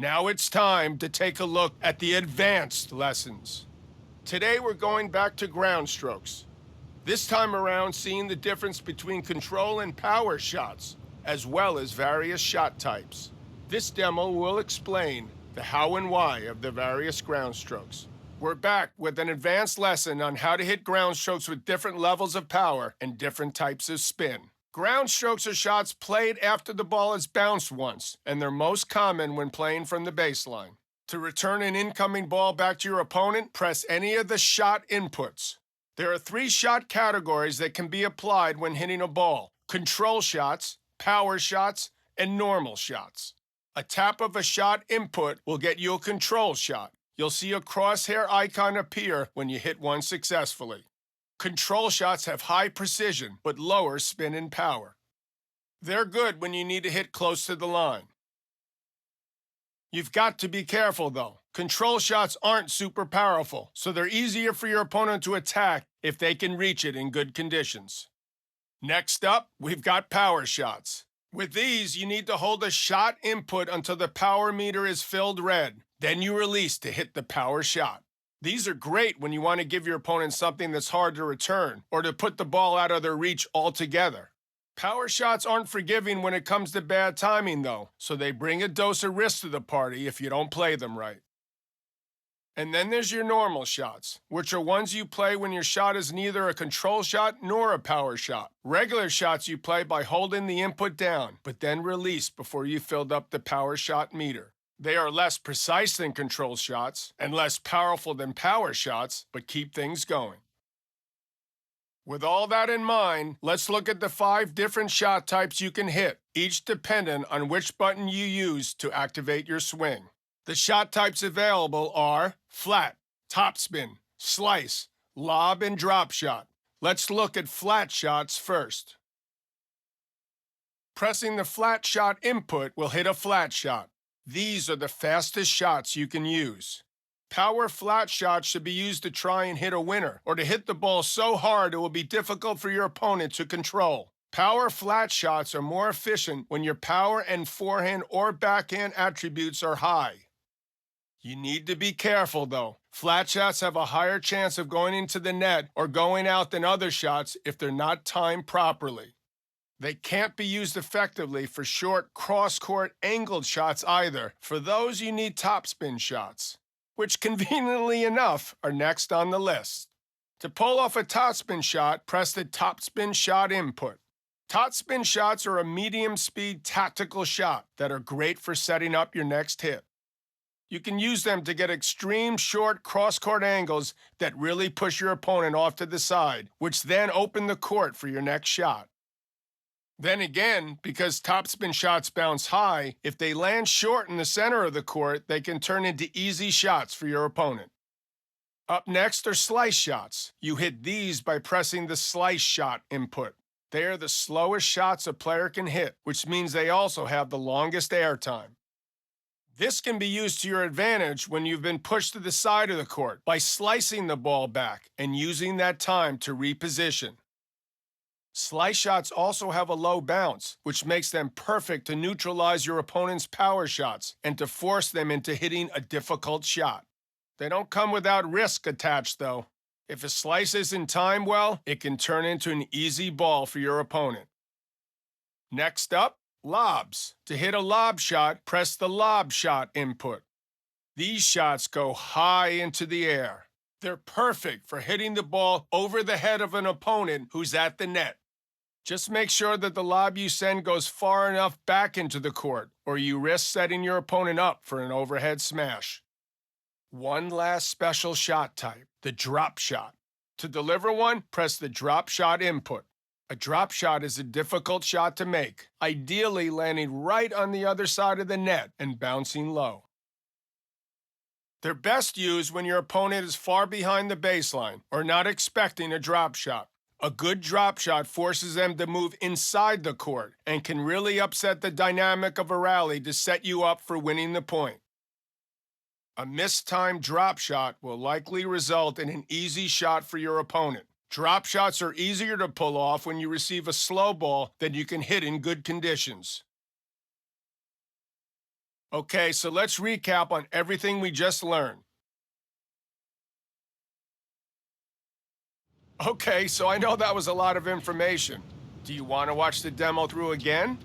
Now it's time to take a look at the advanced lessons. Today we're going back to ground strokes. This time around, seeing the difference between control and power shots, as well as various shot types. This demo will explain the how and why of the various ground strokes. We're back with an advanced lesson on how to hit ground strokes with different levels of power and different types of spin. Ground strokes are shots played after the ball has bounced once, and they're most common when playing from the baseline. To return an incoming ball back to your opponent, press any of the shot inputs. There are 3 shot categories that can be applied when hitting a ball: control shots, power shots, and normal shots. A tap of a shot input will get you a control shot. You'll see a crosshair icon appear when you hit one successfully. Control shots have high precision but lower spin and power. They're good when you need to hit close to the line. You've got to be careful though. Control shots aren't super powerful, so they're easier for your opponent to attack if they can reach it in good conditions. Next up, we've got power shots. With these, you need to hold a shot input until the power meter is filled red. Then you release to hit the power shot. These are great when you want to give your opponent something that's hard to return or to put the ball out of their reach altogether. Power shots aren't forgiving when it comes to bad timing though, so they bring a dose of risk to the party if you don't play them right. And then there's your normal shots, which are ones you play when your shot is neither a control shot nor a power shot. Regular shots you play by holding the input down, but then release before you filled up the power shot meter. They are less precise than control shots and less powerful than power shots, but keep things going. With all that in mind, let's look at the 5 different shot types you can hit, each dependent on which button you use to activate your swing. The shot types available are flat, topspin, slice, lob, and drop shot. Let's look at flat shots first. Pressing the flat shot input will hit a flat shot. These are the fastest shots you can use. Power flat shots should be used to try and hit a winner, or to hit the ball so hard it will be difficult for your opponent to control. Power flat shots are more efficient when your power and forehand or backhand attributes are high. You need to be careful though. Flat shots have a higher chance of going into the net or going out than other shots if they're not timed properly. They can't be used effectively for short cross-court angled shots either. For those, you need topspin shots, which conveniently enough are next on the list. To pull off a topspin shot, press the topspin shot input. Topspin shots are a medium-speed tactical shot that are great for setting up your next hit. You can use them to get extreme short cross-court angles that really push your opponent off to the side, which then open the court for your next shot. Then again, because topspin shots bounce high, if they land short in the center of the court, they can turn into easy shots for your opponent. Up next are slice shots. You hit these by pressing the slice shot input. They are the slowest shots a player can hit, which means they also have the longest air time. This can be used to your advantage when you've been pushed to the side of the court by slicing the ball back and using that time to reposition. Slice shots also have a low bounce, which makes them perfect to neutralize your opponent's power shots and to force them into hitting a difficult shot. They don't come without risk attached though. If a slice isn't timed well, it can turn into an easy ball for your opponent. Next up, lobs. To hit a lob shot, press the lob shot input. These shots go high into the air. They're perfect for hitting the ball over the head of an opponent who's at the net. Just make sure that the lob you send goes far enough back into the court, or you risk setting your opponent up for an overhead smash. One last special shot type, the drop shot. To deliver one, press the drop shot input. A drop shot is a difficult shot to make, ideally landing right on the other side of the net and bouncing low. They're best used when your opponent is far behind the baseline or not expecting a drop shot. A good drop shot forces them to move inside the court and can really upset the dynamic of a rally to set you up for winning the point. A mistimed drop shot will likely result in an easy shot for your opponent. Drop shots are easier to pull off when you receive a slow ball that you can hit in good conditions. Okay, so let's recap on everything we just learned. Okay, so I know that was a lot of information. Do you want to watch the demo through again?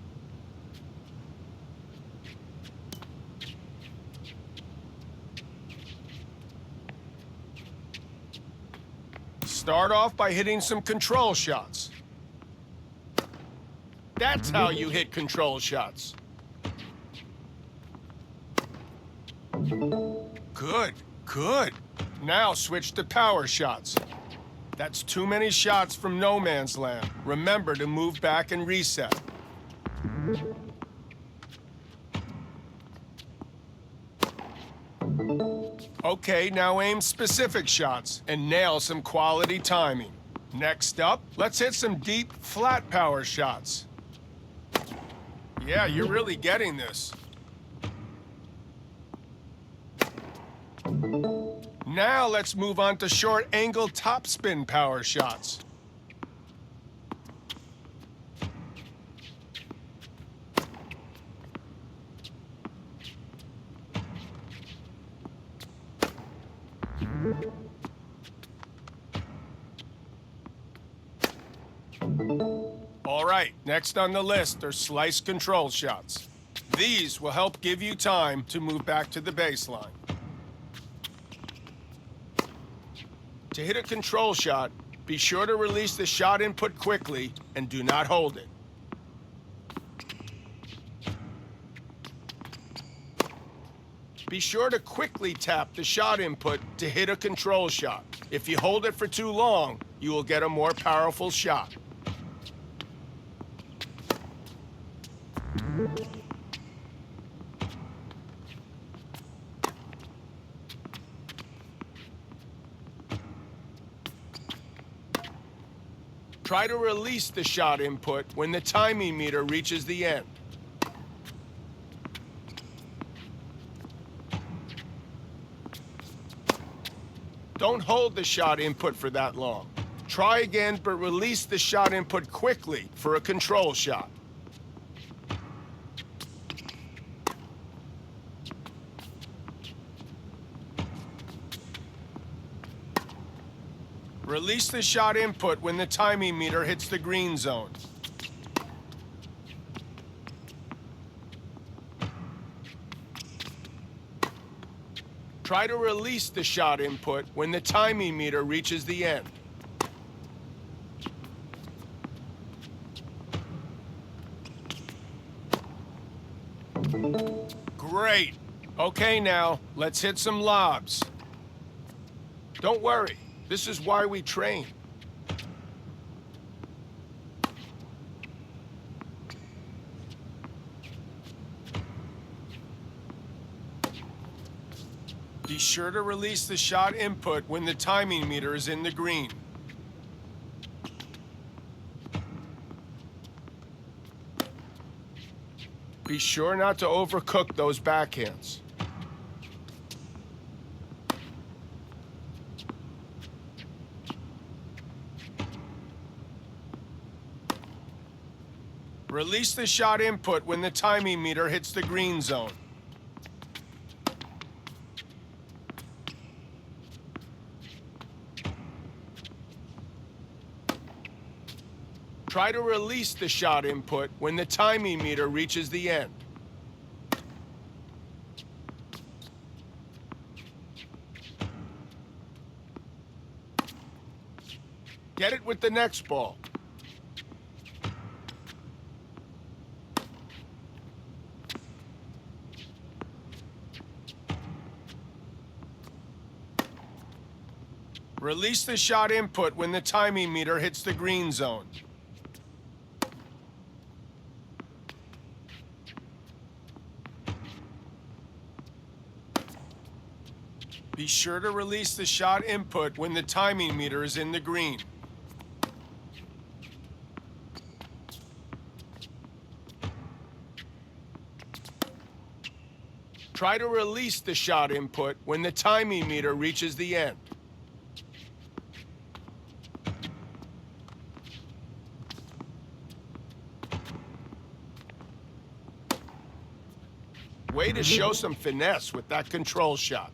Start off by hitting some control shots. That's how you hit control shots. Good, good. Now switch to power shots. That's too many shots from no man's land. Remember to move back and reset. Okay, now aim specific shots and nail some quality timing. Next up, let's hit some deep, flat power shots. Yeah, you're really getting this. Now let's move on to short angle topspin power shots. All right, next on the list are slice control shots. These will help give you time to move back to the baseline. To hit a control shot, be sure to release the shot input quickly and do not hold it. Be sure to quickly tap the shot input to hit a control shot. If you hold it for too long, you will get a more powerful shot. Try to release the shot input when the timing meter reaches the end. Don't hold the shot input for that long. Try again, but release the shot input quickly for a control shot. Release the shot input when the timing meter hits the green zone. Try to release the shot input when the timing meter reaches the end. Great. Okay, now, let's hit some lobs. Don't worry. This is why we train. Be sure to release the shot input when the timing meter is in the green. Be sure not to overcook those backhands. Release the shot input when the timing meter hits the green zone. Try to release the shot input when the timing meter reaches the end. Get it with the next ball. Release the shot input when the timing meter hits the green zone. Be sure to release the shot input when the timing meter is in the green. Try to release the shot input when the timing meter reaches the end. Way to show some finesse with that control shot.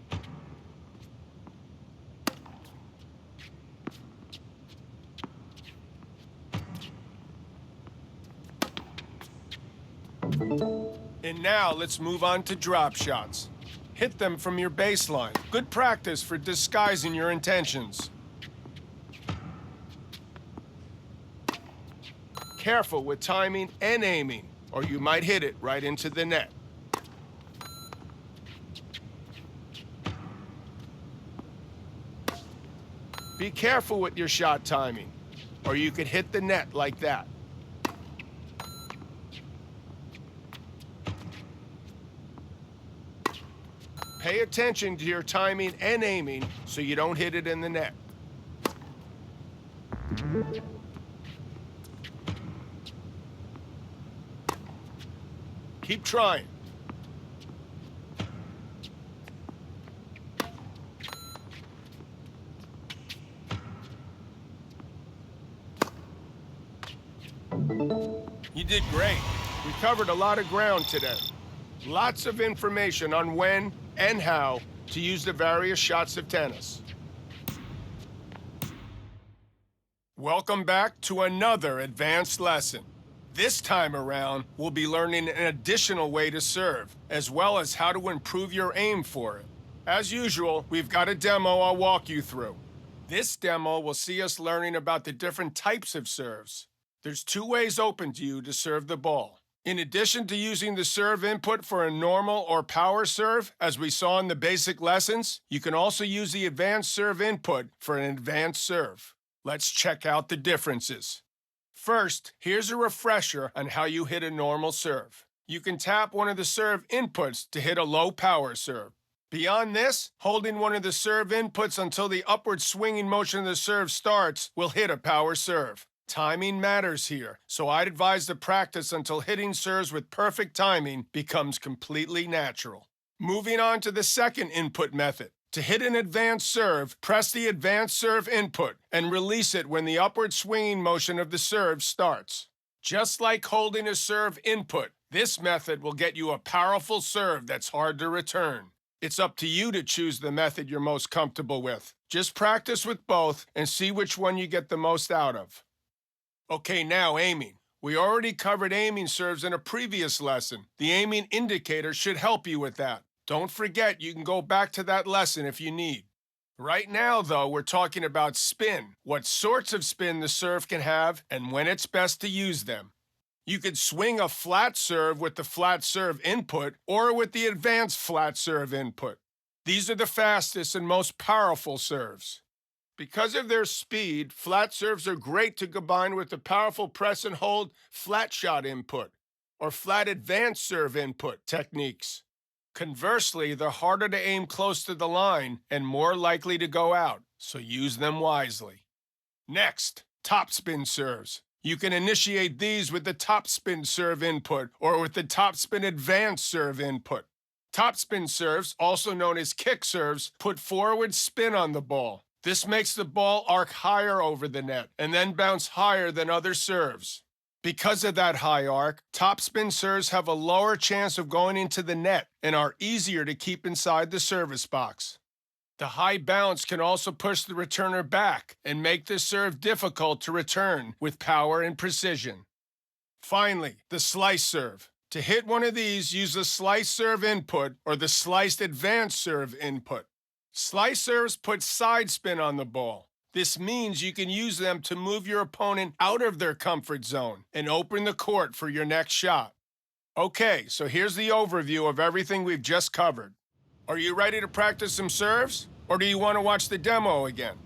And now let's move on to drop shots. Hit them from your baseline. Good practice for disguising your intentions. Careful with timing and aiming, or you might hit it right into the net. Be careful with your shot timing, or you could hit the net like that. Pay attention to your timing and aiming so you don't hit it in the net. Keep trying. You did great. We covered a lot of ground today. Lots of information on when and how to use the various shots of tennis. Welcome back to another advanced lesson. This time around, we'll be learning an additional way to serve, as well as how to improve your aim for it. As usual, we've got a demo I'll walk you through. This demo will see us learning about the different types of serves. There's 2 ways open to you to serve the ball. In addition to using the serve input for a normal or power serve, as we saw in the basic lessons, you can also use the advanced serve input for an advanced serve. Let's check out the differences. First, here's a refresher on how you hit a normal serve. You can tap one of the serve inputs to hit a low power serve. Beyond this, holding one of the serve inputs until the upward swinging motion of the serve starts will hit a power serve. Timing matters here, so I'd advise to practice until hitting serves with perfect timing becomes completely natural. Moving on to the second input method. To hit an advanced serve, press the advanced serve input and release it when the upward swinging motion of the serve starts. Just like holding a serve input, this method will get you a powerful serve that's hard to return. It's up to you to choose the method you're most comfortable with. Just practice with both and see which one you get the most out of. Okay, now aiming. We already covered aiming serves in a previous lesson. The aiming indicator should help you with that. Don't forget you can go back to that lesson if you need. Right now, though, we're talking about spin, what sorts of spin the serve can have, and when it's best to use them. You could swing a flat serve with the flat serve input or with the advanced flat serve input. These are the fastest and most powerful serves. Because of their speed, flat serves are great to combine with the powerful press and hold flat shot input or flat advanced serve input techniques. Conversely, they're harder to aim close to the line and more likely to go out, so use them wisely. Next, topspin serves. You can initiate these with the topspin serve input or with the topspin advanced serve input. Topspin serves, also known as kick serves, put forward spin on the ball. This makes the ball arc higher over the net and then bounce higher than other serves. Because of that high arc, topspin serves have a lower chance of going into the net and are easier to keep inside the service box. The high bounce can also push the returner back and make the serve difficult to return with power and precision. Finally, the slice serve. To hit one of these, use the slice serve input or the sliced advanced serve input. Slice serves put side spin on the ball. This means you can use them to move your opponent out of their comfort zone and open the court for your next shot. Okay, so here's the overview of everything we've just covered. Are you ready to practice some serves, or do you want to watch the demo again?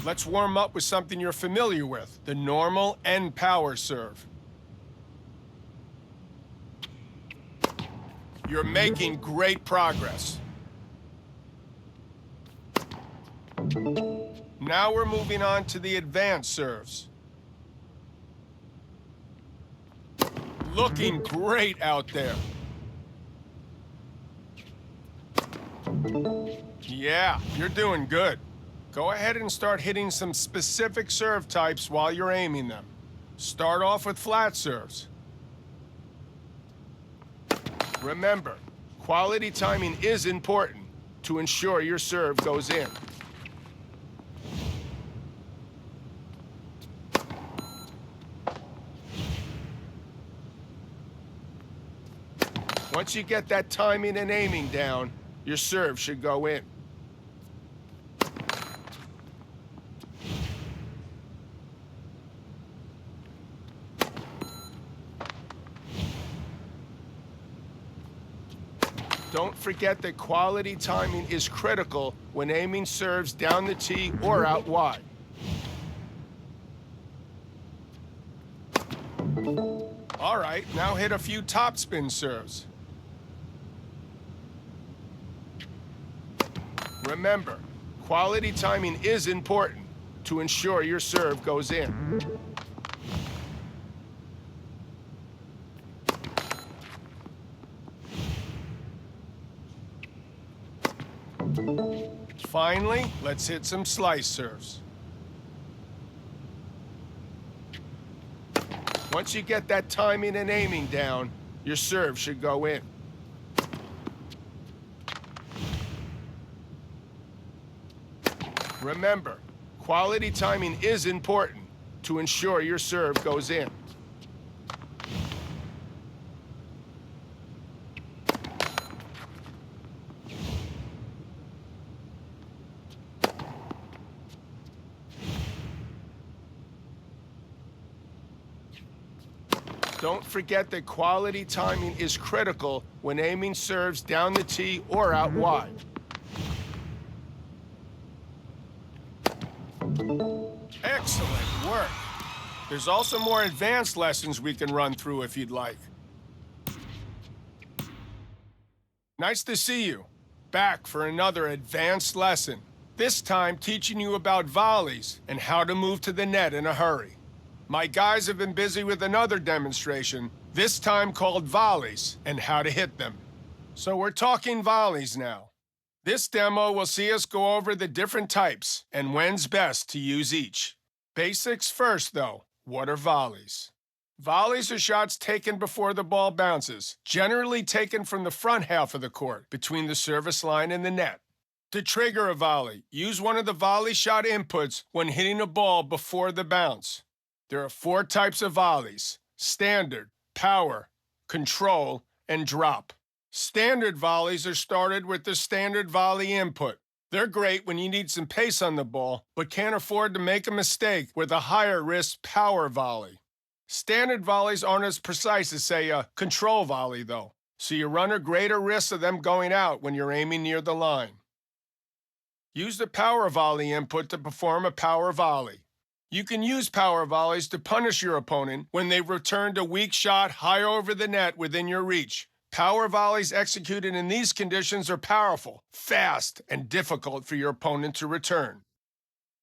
Let's warm up with something you're familiar with, the normal and power serve. You're making great progress. Now we're moving on to the advanced serves. Looking great out there. Yeah, you're doing good. Go ahead and start hitting some specific serve types while you're aiming them. Start off with flat serves. Remember, quality timing is important to ensure your serve goes in. Once you get that timing and aiming down, your serve should go in. Don't forget that quality timing is critical when aiming serves down the tee or out wide. All right, now hit a few topspin serves. Remember, quality timing is important to ensure your serve goes in. Finally, let's hit some slice serves. Once you get that timing and aiming down, your serve should go in. Remember, quality timing is important to ensure your serve goes in. Don't forget that quality timing is critical when aiming serves down the tee or out wide. Excellent work. There's also more advanced lessons we can run through if you'd like. Nice to see you. Back for another advanced lesson. This time teaching you about volleys and how to move to the net in a hurry. My guys have been busy with another demonstration, this time called volleys and how to hit them. So we're talking volleys now. This demo will see us go over the different types and when's best to use each. Basics first, though. What are volleys? Volleys are shots taken before the ball bounces, generally taken from the front half of the court, between the service line and the net. To trigger a volley, use one of the volley shot inputs when hitting a ball before the bounce. There are 4 types of volleys: standard, power, control, and drop. Standard volleys are started with the standard volley input. They're great when you need some pace on the ball, but can't afford to make a mistake with a higher risk power volley. Standard volleys aren't as precise as, say, a control volley, though, so you run a greater risk of them going out when you're aiming near the line. Use the power volley input to perform a power volley. You can use power volleys to punish your opponent when they've returned a weak shot high over the net within your reach. Power volleys executed in these conditions are powerful, fast, and difficult for your opponent to return.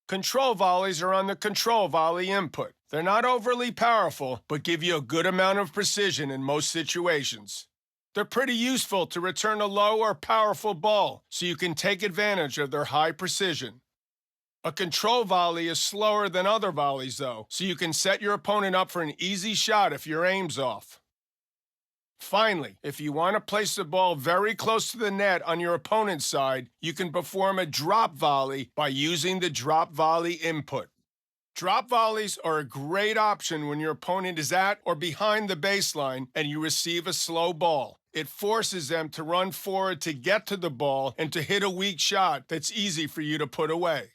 Control volleys are on the control volley input. They're not overly powerful, but give you a good amount of precision in most situations. They're pretty useful to return a low or powerful ball, so you can take advantage of their high precision. A control volley is slower than other volleys, though, so you can set your opponent up for an easy shot if your aim's off. Finally, if you want to place the ball very close to the net on your opponent's side, you can perform a drop volley by using the drop volley input. Drop volleys are a great option when your opponent is at or behind the baseline and you receive a slow ball. It forces them to run forward to get to the ball and to hit a weak shot that's easy for you to put away.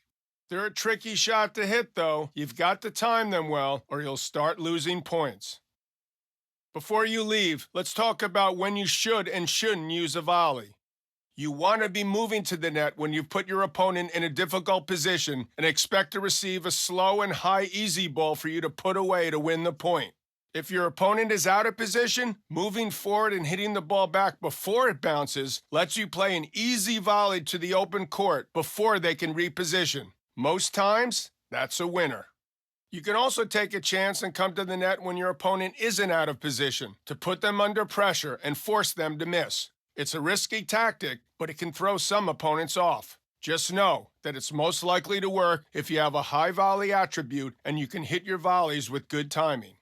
They're a tricky shot to hit, though. You've got to time them well, or you'll start losing points. Before you leave, let's talk about when you should and shouldn't use a volley. You want to be moving to the net when you've put your opponent in a difficult position and expect to receive a slow and high easy ball for you to put away to win the point. If your opponent is out of position, moving forward and hitting the ball back before it bounces lets you play an easy volley to the open court before they can reposition. Most times, that's a winner. You can also take a chance and come to the net when your opponent isn't out of position to put them under pressure and force them to miss. It's a risky tactic, but it can throw some opponents off. Just know that it's most likely to work if you have a high volley attribute and you can hit your volleys with good timing.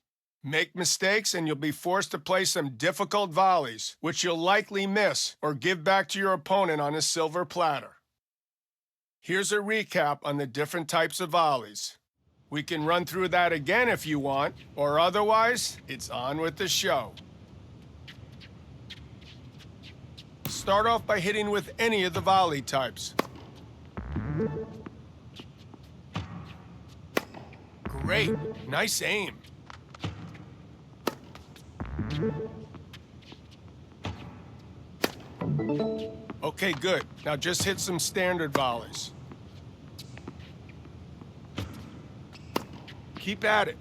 Make mistakes and you'll be forced to play some difficult volleys, which you'll likely miss or give back to your opponent on a silver platter. Here's a recap on the different types of volleys. We can run through that again if you want, or otherwise, it's on with the show. Start off by hitting with any of the volley types. Great, nice aim. Okay, good. Now just hit some standard volleys. Keep at it.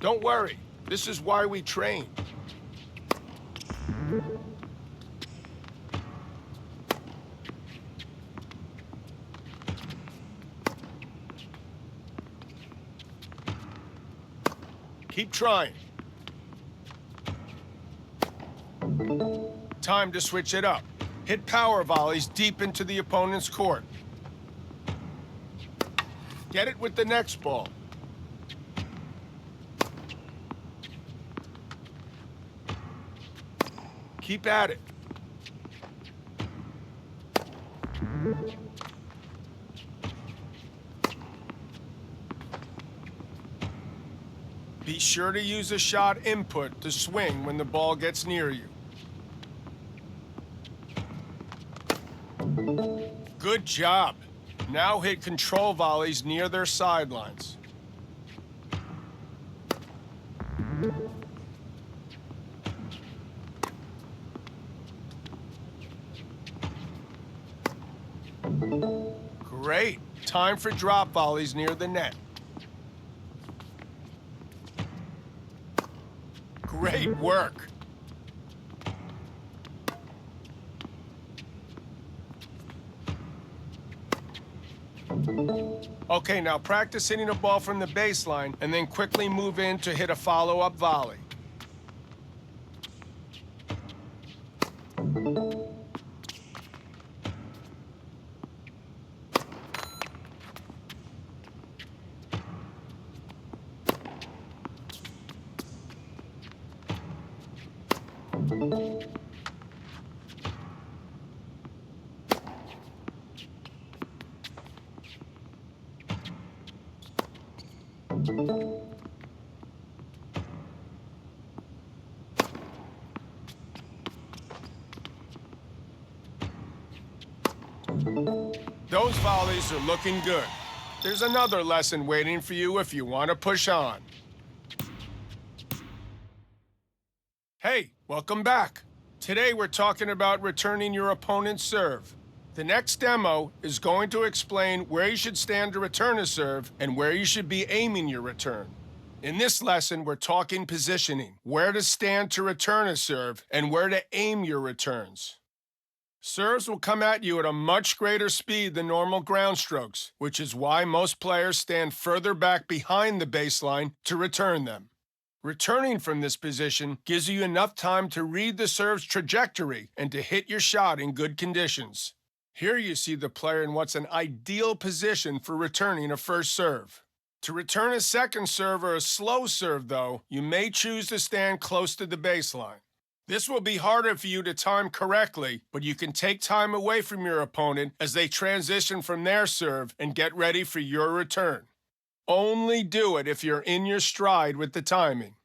Don't worry, this is why we train. Keep trying. Time to switch it up. Hit power volleys deep into the opponent's court. Get it with the next ball. Keep at it. Be sure to use a shot input to swing when the ball gets near you. Good job. Now hit control volleys near their sidelines. Great. Time for drop volleys near the net. Great work. Okay, now practice hitting a ball from the baseline and then quickly move in to hit a follow-up volley. Those volleys are looking good. There's another lesson waiting for you if you want to push on. Hey, welcome back. Today we're talking about returning your opponent's serve. The next demo is going to explain where you should stand to return a serve and where you should be aiming your return. In this lesson, we're talking positioning, where to stand to return a serve and where to aim your returns. Serves will come at you at a much greater speed than normal ground strokes, which is why most players stand further back behind the baseline to return them. Returning from this position gives you enough time to read the serve's trajectory and to hit your shot in good conditions. Here you see the player in what's an ideal position for returning a first serve. To return a second serve or a slow serve, though, you may choose to stand close to the baseline. This will be harder for you to time correctly, but you can take time away from your opponent as they transition from their serve and get ready for your return. Only do it if you're in your stride with the timing.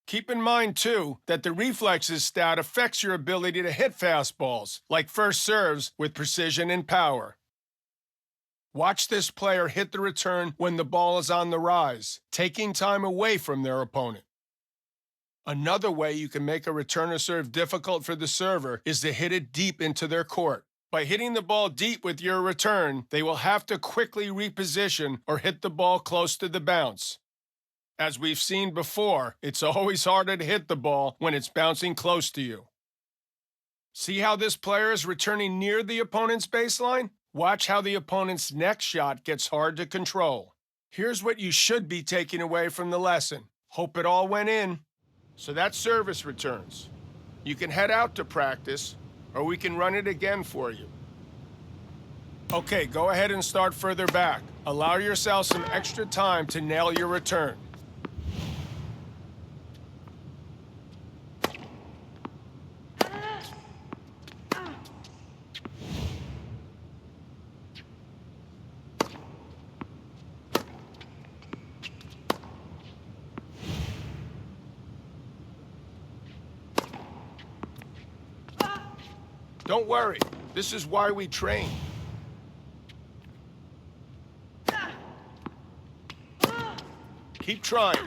Keep in mind, too, that the reflexes stat affects your ability to hit fastballs, like first serves, with precision and power. Watch this player hit the return when the ball is on the rise, taking time away from their opponent. Another way you can make a returner serve difficult for the server is to hit it deep into their court. By hitting the ball deep with your return, they will have to quickly reposition or hit the ball close to the bounce. As we've seen before, it's always harder to hit the ball when it's bouncing close to you. See how this player is returning near the opponent's baseline? Watch how the opponent's next shot gets hard to control. Here's what you should be taking away from the lesson. Hope it all went in. So that's service returns. You can head out to practice, or we can run it again for you. Okay, go ahead and start further back. Allow yourself some extra time to nail your return. Don't worry, this is why we train. Keep trying.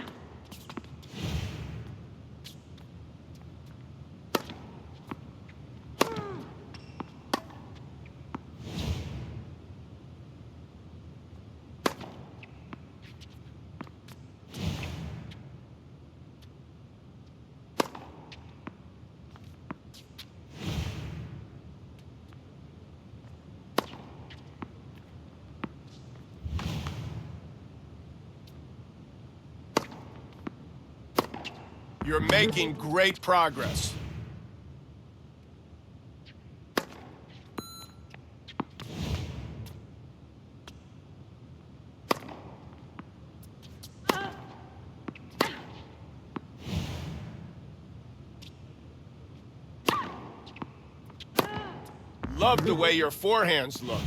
You're making great progress. Love the way your forehands look.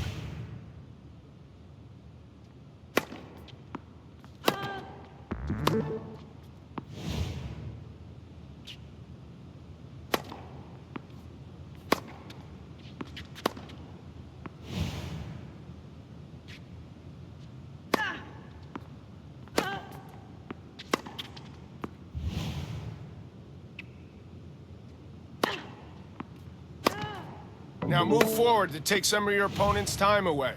Now move forward to take some of your opponent's time away.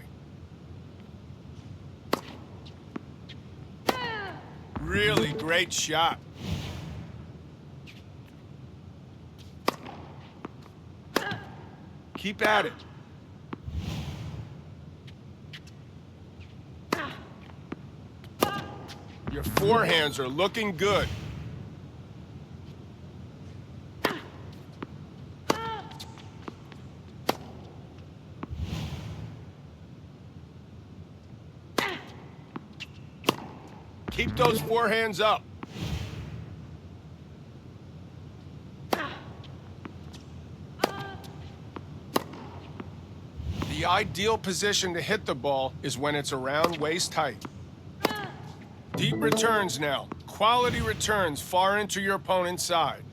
Really great shot. Keep at it. Your forehands are looking good. Keep those forehands up. The ideal position to hit the ball is when it's around waist height. Deep returns now. Quality returns far into your opponent's side.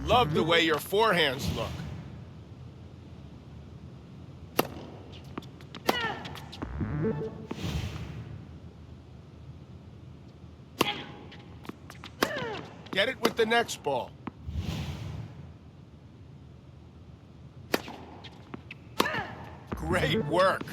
Love the way your forehands look. Get it with the next ball. Great work.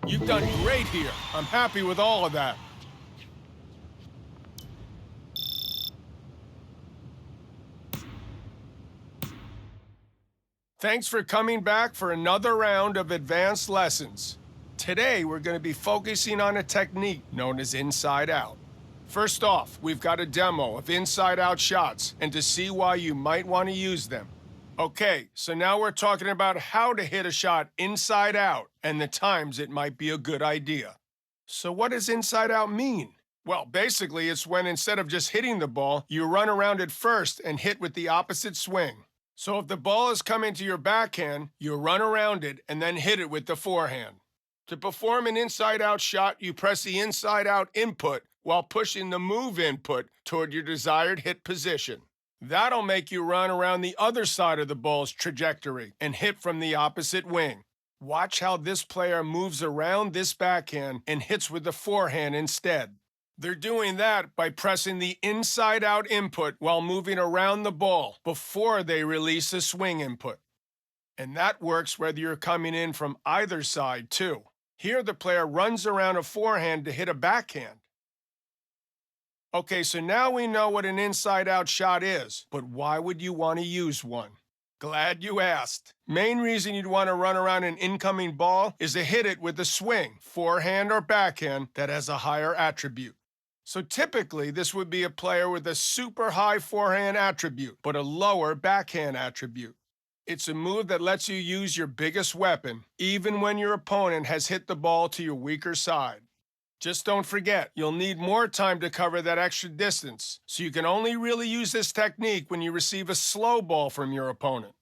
You've done great here. I'm happy with all of that. Thanks for coming back for another round of advanced lessons. Today, we're going to be focusing on a technique known as inside out. First off, we've got a demo of inside out shots and to see why you might want to use them. Okay, so now we're talking about how to hit a shot inside out and the times it might be a good idea. So, what does inside out mean? Well, basically, it's when instead of just hitting the ball, you run around it first and hit with the opposite swing. So, if the ball is coming to your backhand, you run around it and then hit it with the forehand. To perform an inside out shot, you press the inside out input while pushing the move input toward your desired hit position. That'll make you run around the other side of the ball's trajectory and hit from the opposite wing. Watch how this player moves around this backhand and hits with the forehand instead. They're doing that by pressing the inside-out input while moving around the ball before they release the swing input. And that works whether you're coming in from either side, too. Here, the player runs around a forehand to hit a backhand. Okay, so now we know what an inside-out shot is, but why would you want to use one? Glad you asked. Main reason you'd want to run around an incoming ball is to hit it with a swing, forehand or backhand, that has a higher attribute. So typically, this would be a player with a super high forehand attribute, but a lower backhand attribute. It's a move that lets you use your biggest weapon, even when your opponent has hit the ball to your weaker side. Just don't forget, you'll need more time to cover that extra distance, so you can only really use this technique when you receive a slow ball from your opponent.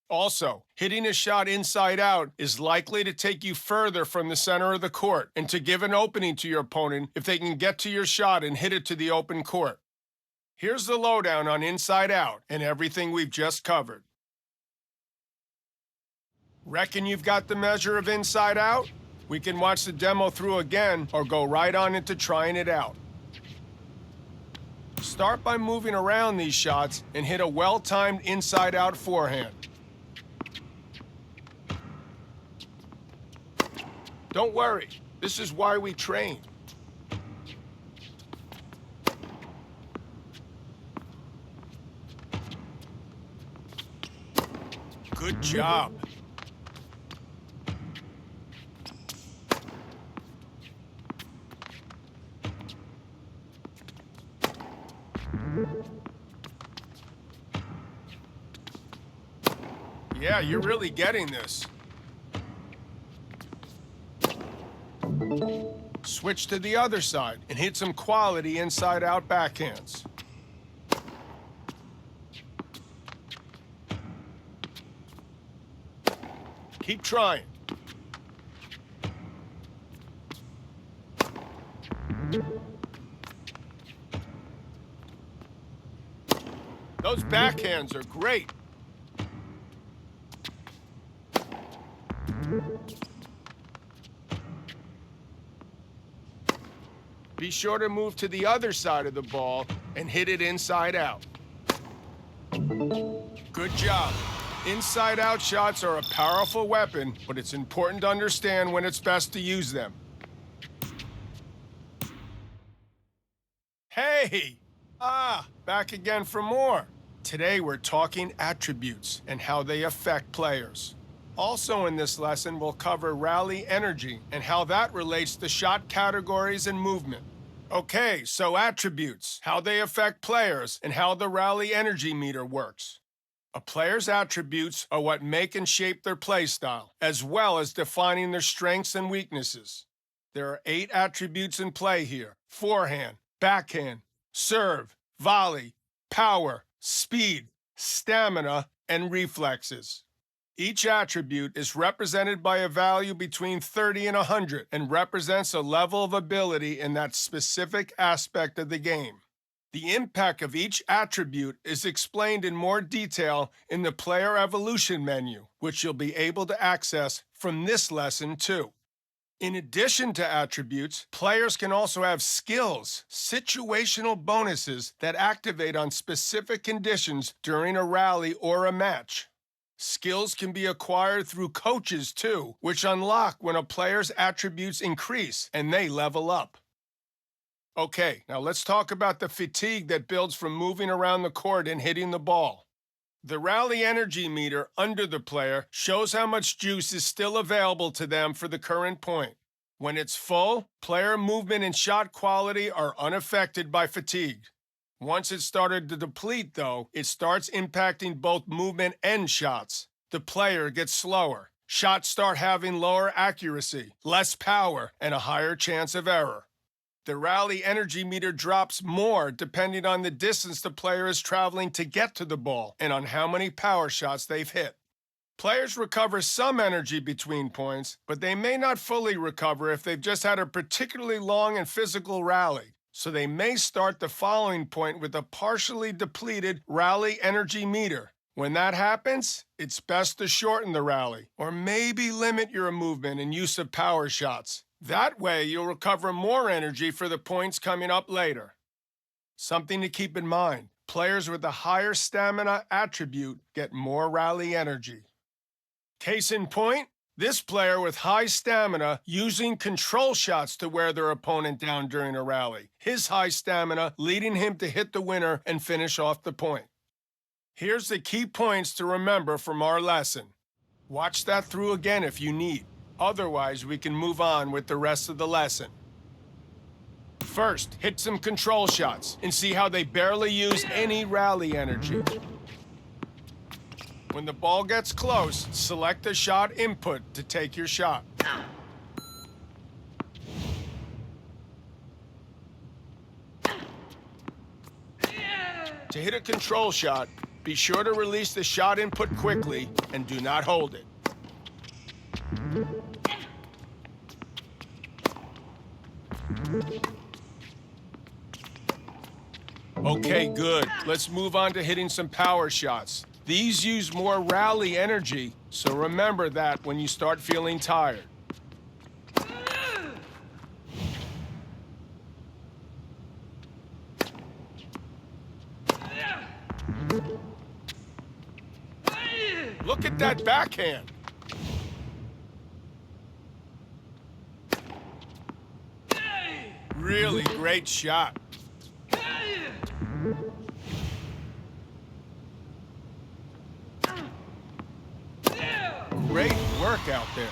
Also, hitting a shot inside out is likely to take you further from the center of the court and to give an opening to your opponent if they can get to your shot and hit it to the open court. Here's the lowdown on inside out and everything we've just covered. Reckon you've got the measure of inside out? We can watch the demo through again or go right on into trying it out. Start by moving around these shots and hit a well-timed inside-out forehand. Don't worry, this is why we train. Good job. Yeah, you're really getting this. Switch to the other side and hit some quality inside-out backhands. Keep trying. Those backhands are great. Be sure to move to the other side of the ball and hit it inside out. Good job. Inside-out shots are a powerful weapon, but it's important to understand when it's best to use them. Hey! Back again for more. Today we're talking attributes and how they affect players. Also in this lesson, we'll cover rally energy and how that relates to shot categories and movement. Okay, so attributes, how they affect players, and how the rally energy meter works. A player's attributes are what make and shape their play style, as well as defining their strengths and weaknesses. There are 8 attributes in play here: forehand, backhand, serve, volley, power, speed, stamina, and reflexes. Each attribute is represented by a value between 30 and 100 and represents a level of ability in that specific aspect of the game. The impact of each attribute is explained in more detail in the Player Evolution menu, which you'll be able to access from this lesson too. In addition to attributes, players can also have skills, situational bonuses that activate on specific conditions during a rally or a match. Skills can be acquired through coaches too, which unlock when a player's attributes increase and they level up. Okay, now let's talk about the fatigue that builds from moving around the court and hitting the ball. The rally energy meter under the player shows how much juice is still available to them for the current point. When it's full, player movement and shot quality are unaffected by fatigue. Once it started to deplete, though, it starts impacting both movement and shots. The player gets slower. Shots start having lower accuracy, less power, and a higher chance of error. The rally energy meter drops more depending on the distance the player is traveling to get to the ball and on how many power shots they've hit. Players recover some energy between points, but they may not fully recover if they've just had a particularly long and physical rally. So they may start the following point with a partially depleted rally energy meter. When that happens, it's best to shorten the rally, or maybe limit your movement and use of power shots. That way, you'll recover more energy for the points coming up later. Something to keep in mind, players with a higher stamina attribute get more rally energy. Case in point, this player with high stamina using control shots to wear their opponent down during a rally. His high stamina leading him to hit the winner and finish off the point. Here's the key points to remember from our lesson. Watch that through again if you need. Otherwise, we can move on with the rest of the lesson. First, hit some control shots and see how they barely use any rally energy. When the ball gets close, select a shot input to take your shot. To hit a control shot, be sure to release the shot input quickly and do not hold it. Okay, good. Let's move on to hitting some power shots. These use more rally energy, so remember that when you start feeling tired. Look at that backhand. Really great shot. Great work out there.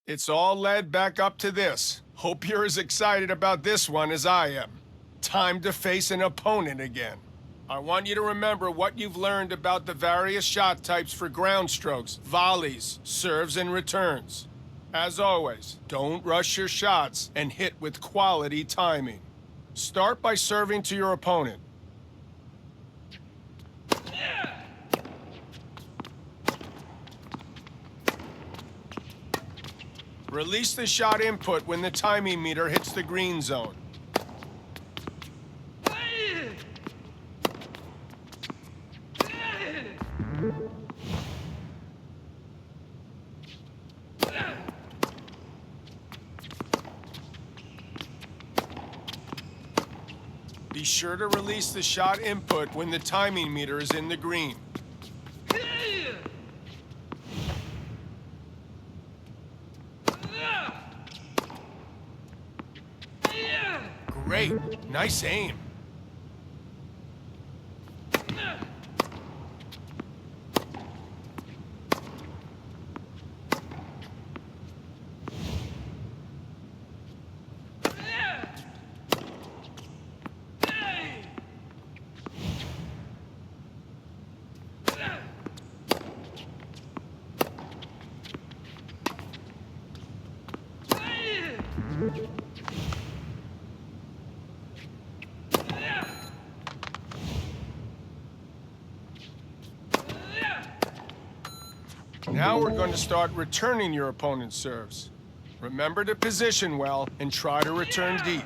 It's all led back up to this. Hope you're as excited about this one as I am. Time to face an opponent again. I want you to remember what you've learned about the various shot types for ground strokes, volleys, serves, and returns. As always, don't rush your shots and hit with quality timing. Start by serving to your opponent. Release the shot input when the timing meter hits the green zone. Be sure to release the shot input when the timing meter is in the green. Great. Nice aim. Now we're going to start returning your opponent's serves. Remember to position well and try to return deep.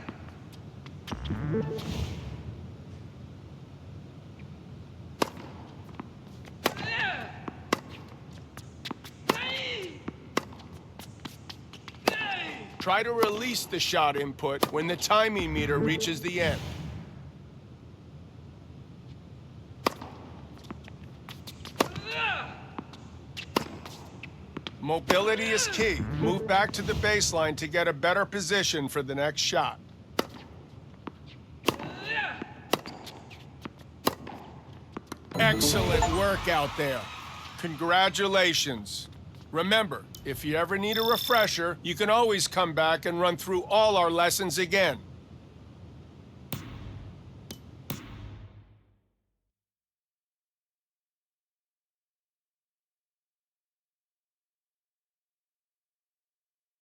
Try to release the shot input when the timing meter reaches the end. Mobility is key. Move back to the baseline to get a better position for the next shot. Excellent work out there. Congratulations. Remember, if you ever need a refresher, you can always come back and run through all our lessons again.